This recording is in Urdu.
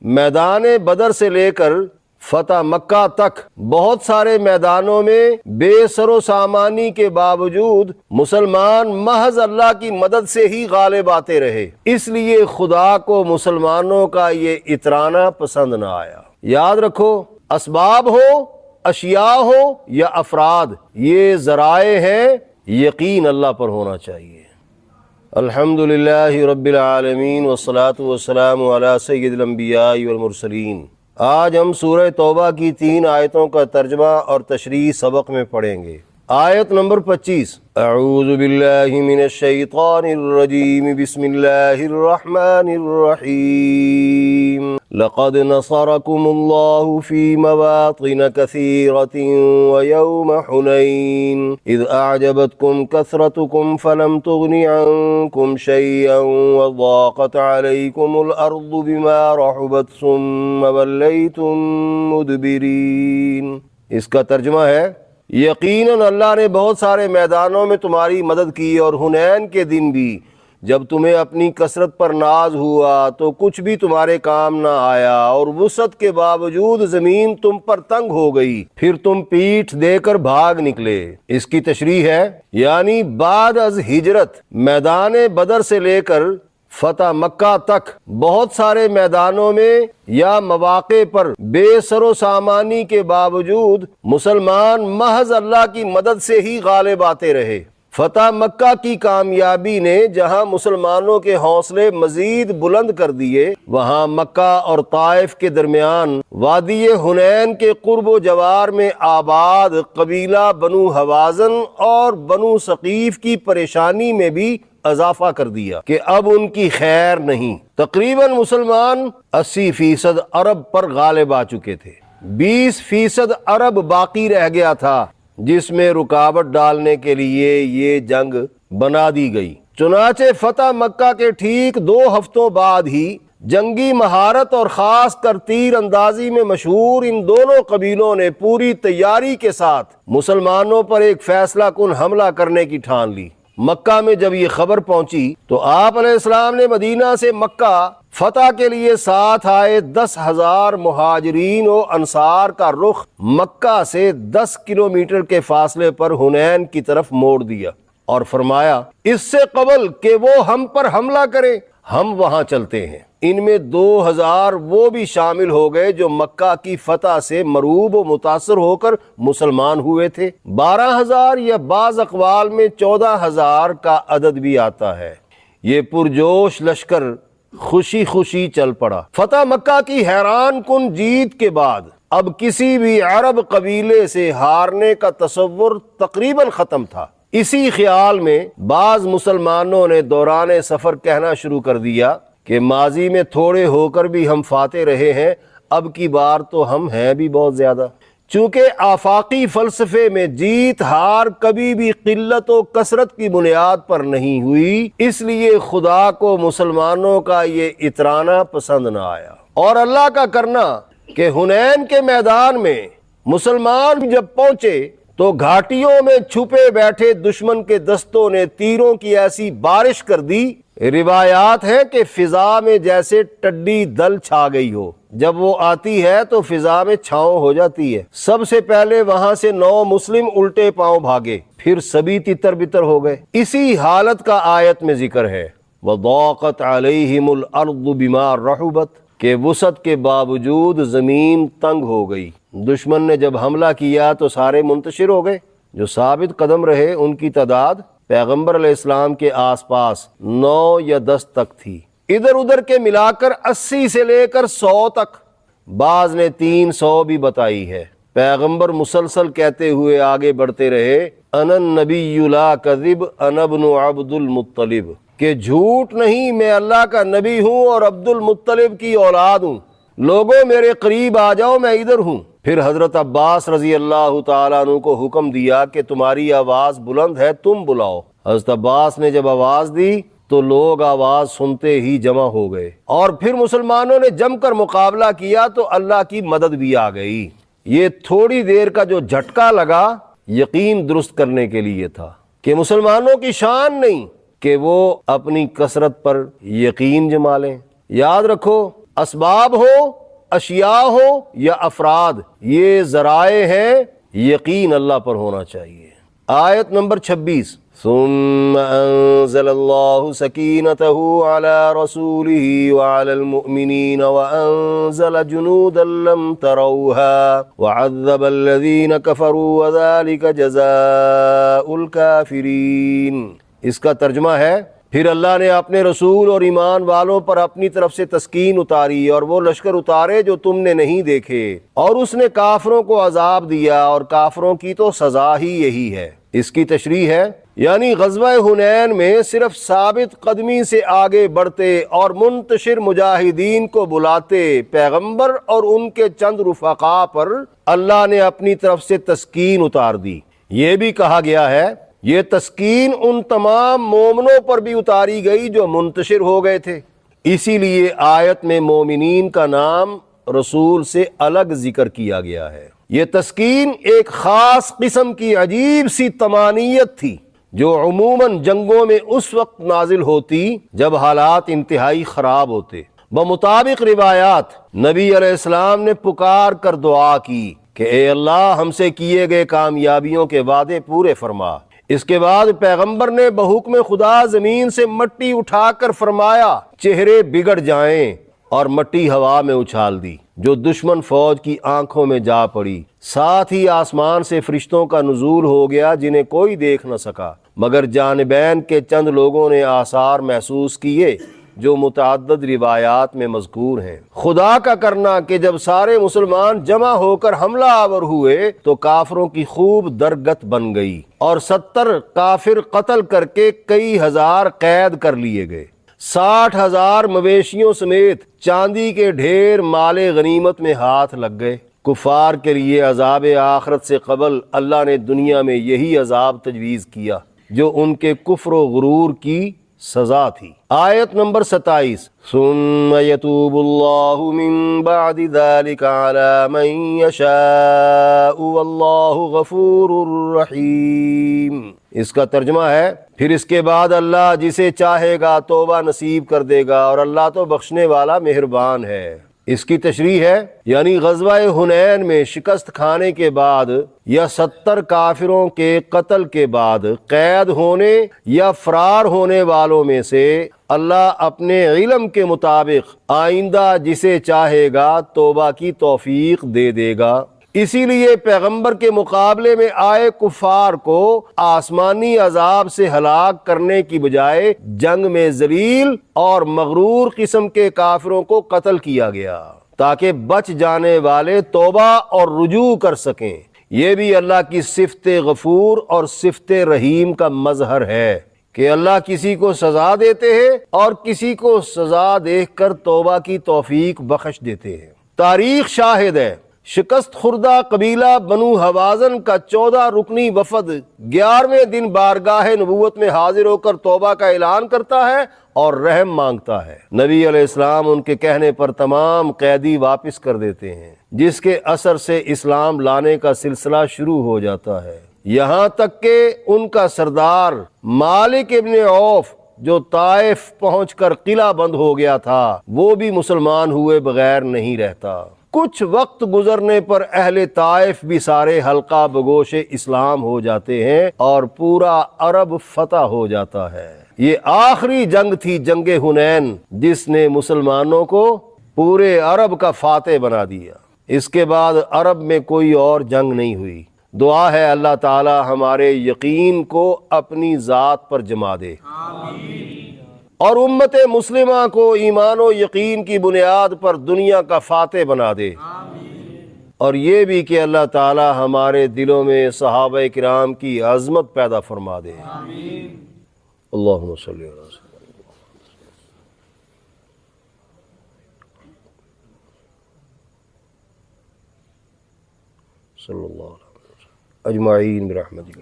میدان بدر سے لے کر فتح مکہ تک بہت سارے میدانوں میں بے سر و سامانی کے باوجود مسلمان محض اللہ کی مدد سے ہی غالب آتے رہے۔ اس لیے خدا کو مسلمانوں کا یہ اترانا پسند نہ آیا۔ یاد رکھو، اسباب ہو، اشیاء ہو یا افراد، یہ ذرائع ہیں، یقین اللہ پر ہونا چاہیے۔ الحمدللہ رب العالمین والصلاة والسلام علی سید الانبیاء والمرسلین۔ آج ہم سورہ توبہ کی 3 آیتوں کا ترجمہ اور تشریح سبق میں پڑھیں گے۔ آیت نمبر 25، اعوذ باللہ من الشیطان الرجیم، بسم اللہ الرحمن الرحیم، لقد نصرکم اللہ فی مواطن کثیرۃ ویوم حنین اذ اعجبتکم کثرتکم فلم تغن عنکم شیئا وضاقت علیکم الارض بما رحبت ثم ولیتم مدبرین۔ اس کا ترجمہ ہے، یقیناً اللہ نے بہت سارے میدانوں میں تمہاری مدد کی، اور حنین کے دن بھی جب تمہیں اپنی کثرت پر ناز ہوا تو کچھ بھی تمہارے کام نہ آیا، اور وسعت کے باوجود زمین تم پر تنگ ہو گئی، پھر تم پیٹھ دے کر بھاگ نکلے۔ اس کی تشریح ہے، یعنی بعد از ہجرت میدان بدر سے لے کر فتح مکہ تک بہت سارے میدانوں میں یا مواقع پر بے سر و سامانی کے باوجود مسلمان محض اللہ کی مدد سے ہی غالب آتے رہے۔ فتح مکہ کی کامیابی نے جہاں مسلمانوں کے حوصلے مزید بلند کر دیے، وہاں مکہ اور طائف کے درمیان وادی حنین کے قرب و جوار میں آباد قبیلہ بنو حوازن اور بنو ثقیف کی پریشانی میں بھی اضافہ کر دیا کہ اب ان کی خیر نہیں۔ تقریباً مسلمان 80% عرب پر غالب آ چکے تھے، 20% عرب باقی رہ گیا تھا، جس میں رکاوٹ ڈالنے کے لیے یہ جنگ بنا دی گئی۔ چنانچہ فتح مکہ کے ٹھیک 2 ہفتوں بعد ہی جنگی مہارت اور خاص کر تیر اندازی میں مشہور ان دونوں قبیلوں نے پوری تیاری کے ساتھ مسلمانوں پر ایک فیصلہ کن حملہ کرنے کی ٹھان لی۔ مکہ میں جب یہ خبر پہنچی تو آپ علیہ السلام نے مدینہ سے مکہ فتح کے لیے ساتھ آئے 10,000 مہاجرین و انصار کا رخ مکہ سے 10 کلومیٹر کے فاصلے پر حنین کی طرف موڑ دیا، اور فرمایا، اس سے قبل کہ وہ ہم پر حملہ کریں ہم وہاں چلتے ہیں۔ ان میں 2,000 وہ بھی شامل ہو گئے جو مکہ کی فتح سے مرعوب و متاثر ہو کر مسلمان ہوئے تھے۔ 12,000 یا بعض اقوال میں 14,000 کا عدد بھی آتا ہے۔ یہ پرجوش لشکر خوشی خوشی چل پڑا۔ فتح مکہ کی حیران کن جیت کے بعد اب کسی بھی عرب قبیلے سے ہارنے کا تصور تقریباً ختم تھا۔ اسی خیال میں بعض مسلمانوں نے دوران سفر کہنا شروع کر دیا کہ ماضی میں تھوڑے ہو کر بھی ہم فاتح رہے ہیں، اب کی بار تو ہم ہیں بھی بہت زیادہ۔ چونکہ آفاقی فلسفے میں جیت ہار کبھی بھی قلت و کثرت کی بنیاد پر نہیں ہوئی، اس لیے خدا کو مسلمانوں کا یہ اترانا پسند نہ آیا۔ اور اللہ کا کرنا کہ حنین کے میدان میں مسلمان جب پہنچے تو گھاٹیوں میں چھپے بیٹھے دشمن کے دستوں نے تیروں کی ایسی بارش کر دی، روایات ہے کہ فضا میں جیسے ٹڈی دل چھا گئی ہو، جب وہ آتی ہے تو فضا میں چھاؤں ہو جاتی ہے۔ سب سے پہلے وہاں سے 9 مسلم الٹے پاؤں بھاگے، پھر سبھی تتر بتر ہو گئے۔ اسی حالت کا آیت میں ذکر ہے، وَضَاقَتْ عَلَيْهِمُ الْأَرْضُ بِمَا رَحُبَتْ، کہ وسعت کے باوجود زمین تنگ ہو گئی۔ دشمن نے جب حملہ کیا تو سارے منتشر ہو گئے، جو ثابت قدم رہے ان کی تعداد پیغمبر علیہ السلام کے آس پاس 9 یا 10 تک تھی، ادھر ادھر کے ملا کر 80 سے لے کر 100 تک، بعض نے 300 بھی بتائی ہے۔ پیغمبر مسلسل کہتے ہوئے آگے بڑھتے رہے، انا النبی لا کذب انا ابن عبد المطلب، کہ جھوٹ نہیں، میں اللہ کا نبی ہوں اور عبد المطلب کی اولاد ہوں، لوگوں میرے قریب آ جاؤ، میں ادھر ہوں۔ پھر حضرت عباس رضی اللہ تعالیٰ عنہ کو حکم دیا کہ تمہاری آواز بلند ہے، تم بلاؤ۔ حضرت عباس نے جب آواز دی تو لوگ آواز سنتے ہی جمع ہو گئے، اور پھر مسلمانوں نے جم کر مقابلہ کیا تو اللہ کی مدد بھی آ گئی۔ یہ تھوڑی دیر کا جو جھٹکا لگا یقین درست کرنے کے لیے تھا کہ مسلمانوں کی شان نہیں کہ وہ اپنی کثرت پر یقین جما لیں۔ یاد رکھو، اسباب ہو، اشیاء ہو یا افراد، یہ ذرائع ہیں، یقین اللہ پر ہونا چاہیے۔ آیت نمبر 26، ثم انزل اللہ سکینتہ علی رسولہ وعلی المؤمنین وانزل جنودا لم تروها وعذب الذین کفروا وذلک جزاء الکافرین۔ اس کا ترجمہ ہے، پھر اللہ نے اپنے رسول اور ایمان والوں پر اپنی طرف سے تسکین اتاری اور وہ لشکر اتارے جو تم نے نہیں دیکھے، اور اس نے کافروں کو عذاب دیا، اور کافروں کی تو سزا ہی یہی ہے۔ اس کی تشریح ہے، یعنی غزوہ حنین میں صرف ثابت قدمی سے آگے بڑھتے اور منتشر مجاہدین کو بلاتے پیغمبر اور ان کے چند رفقا پر اللہ نے اپنی طرف سے تسکین اتار دی۔ یہ بھی کہا گیا ہے یہ تسکین ان تمام مومنوں پر بھی اتاری گئی جو منتشر ہو گئے تھے، اسی لیے آیت میں مومنین کا نام رسول سے الگ ذکر کیا گیا ہے۔ یہ تسکین ایک خاص قسم کی عجیب سی طمانینت تھی جو عموماً جنگوں میں اس وقت نازل ہوتی جب حالات انتہائی خراب ہوتے۔ بمطابق روایات نبی علیہ السلام نے پکار کر دعا کی کہ اے اللہ ہم سے کیے گئے کامیابیوں کے وعدے پورے فرما۔ اس کے بعد پیغمبر نے بحکم خدا زمین سے مٹی اٹھا کر فرمایا چہرے بگڑ جائیں، اور مٹی ہوا میں اچھال دی جو دشمن فوج کی آنکھوں میں جا پڑی۔ ساتھ ہی آسمان سے فرشتوں کا نزول ہو گیا جنہیں کوئی دیکھ نہ سکا مگر جانبین کے چند لوگوں نے آثار محسوس کیے جو متعدد روایات میں مذکور ہیں۔ خدا کا کرنا کہ جب سارے مسلمان جمع ہو کر حملہ آور ہوئے تو کافروں کی خوب درگت بن گئی، اور 70 کافر قتل کر کے کئی ہزار قید کر لیے گئے۔ 60,000 مویشیوں سمیت چاندی کے ڈھیر مال غنیمت میں ہاتھ لگ گئے۔ کفار کے لیے عذاب آخرت سے قبل اللہ نے دنیا میں یہی عذاب تجویز کیا جو ان کے کفر و غرور کی سزا تھی۔ آیت نمبر 27، ثم یتوب اللہ من بعد ذلك على من یشاء واللہ غفور رحیم۔ اس کا ترجمہ ہے، پھر اس کے بعد اللہ جسے چاہے گا توبہ نصیب کر دے گا، اور اللہ تو بخشنے والا مہربان ہے۔ اس کی تشریح ہے، یعنی غزوہ حنین میں شکست کھانے کے بعد یا 70 کافروں کے قتل کے بعد قید ہونے یا فرار ہونے والوں میں سے اللہ اپنے علم کے مطابق آئندہ جسے چاہے گا توبہ کی توفیق دے دے گا۔ اسی لیے پیغمبر کے مقابلے میں آئے کفار کو آسمانی عذاب سے ہلاک کرنے کی بجائے جنگ میں ذلیل اور مغرور قسم کے کافروں کو قتل کیا گیا تاکہ بچ جانے والے توبہ اور رجوع کر سکیں۔ یہ بھی اللہ کی صفت غفور اور صفت رحیم کا مظہر ہے کہ اللہ کسی کو سزا دیتے ہیں اور کسی کو سزا دیکھ کر توبہ کی توفیق بخش دیتے ہیں۔ تاریخ شاہد ہے، شکست خوردہ قبیلہ بنو حوازن کا 14 رکنی وفد 11ویں دن بارگاہ نبوت میں حاضر ہو کر توبہ کا اعلان کرتا ہے اور رحم مانگتا ہے۔ نبی علیہ السلام ان کے کہنے پر تمام قیدی واپس کر دیتے ہیں، جس کے اثر سے اسلام لانے کا سلسلہ شروع ہو جاتا ہے، یہاں تک کہ ان کا سردار مالک ابن عوف جو طائف پہنچ کر قلعہ بند ہو گیا تھا وہ بھی مسلمان ہوئے بغیر نہیں رہتا۔ کچھ وقت گزرنے پر اہل طائف بھی سارے حلقہ بگوش اسلام ہو جاتے ہیں اور پورا عرب فتح ہو جاتا ہے۔ یہ آخری جنگ تھی جنگ حنین جس نے مسلمانوں کو پورے عرب کا فاتح بنا دیا۔ اس کے بعد عرب میں کوئی اور جنگ نہیں ہوئی۔ دعا ہے اللہ تعالی ہمارے یقین کو اپنی ذات پر جما دے، اور امت مسلمہ کو ایمان و یقین کی بنیاد پر دنیا کا فاتح بنا دے، اور یہ بھی کہ اللہ تعالی ہمارے دلوں میں صحابہ کرام کی عظمت پیدا فرما دے۔ اللہم صلی اللہ علیہ وسلم۔ صلی اللہ علیہ وسلم اجمعین برحمتک۔